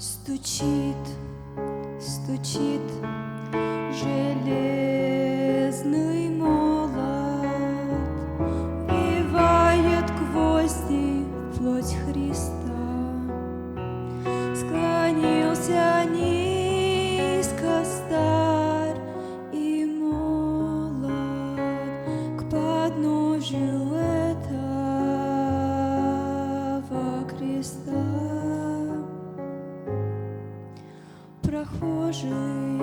Стучит, стучит железный молот, вбивает гвозди в плоть Христа. Склонился низко старь и молод к подножию этого креста. Прохожий,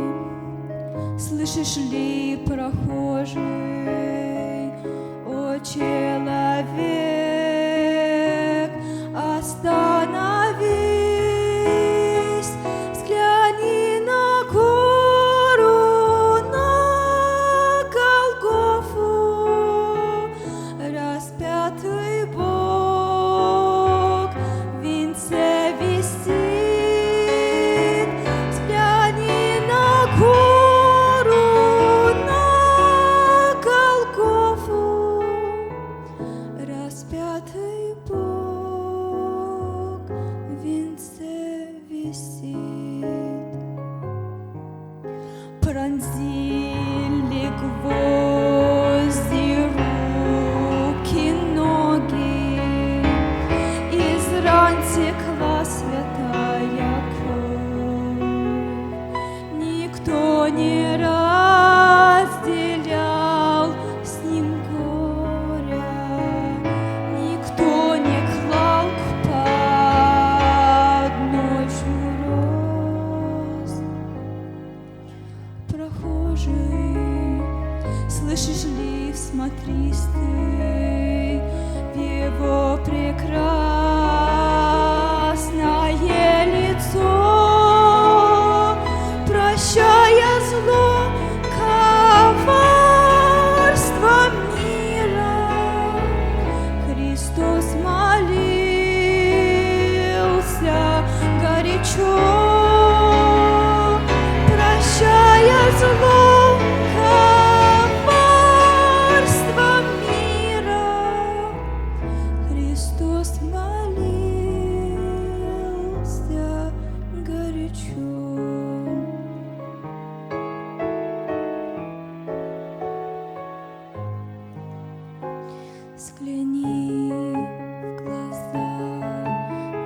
слышишь ли, прохожий, о человек, остановись, взгляни на гору, на Голгофу, распятый Бог в венце висит. Распятый Бог в венце висит. Пронзили гвозди руки, ноги, из ран текла святая кровь. Никто не разделял с ним горя, никто не клал к подножью роз. Прохожий, слышишь ли, всмотрись ты в его прекрасное лицо, прощая зло, коварство мира. Христос молился горячо, прощая зло, коварство мира. Христос молился горячо. Взгляни в глаза,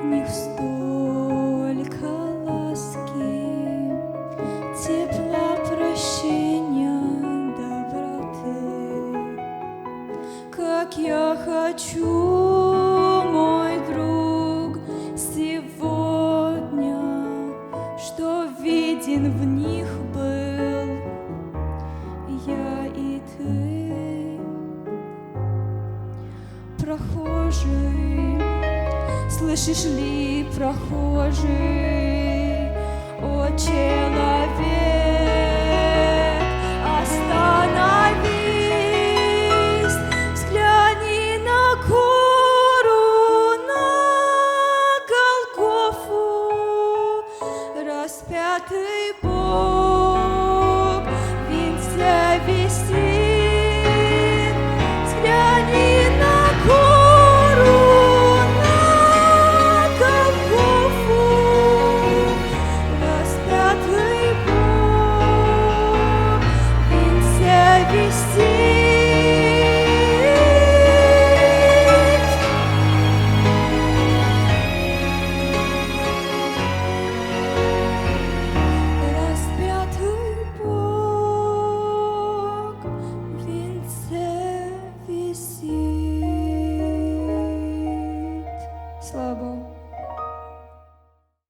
в них столько ласки, тепла, прощения, доброты. Как я хочу, мой друг, сегодня, что виден в них был я и ты. Прохожий, слышишь ли, прохожий, о человек, остановись, взгляни на гору, на Голгофу, распятый Бог в венце висит. Взгляни на гору, на Голгофу, распятый Бог в венце висит.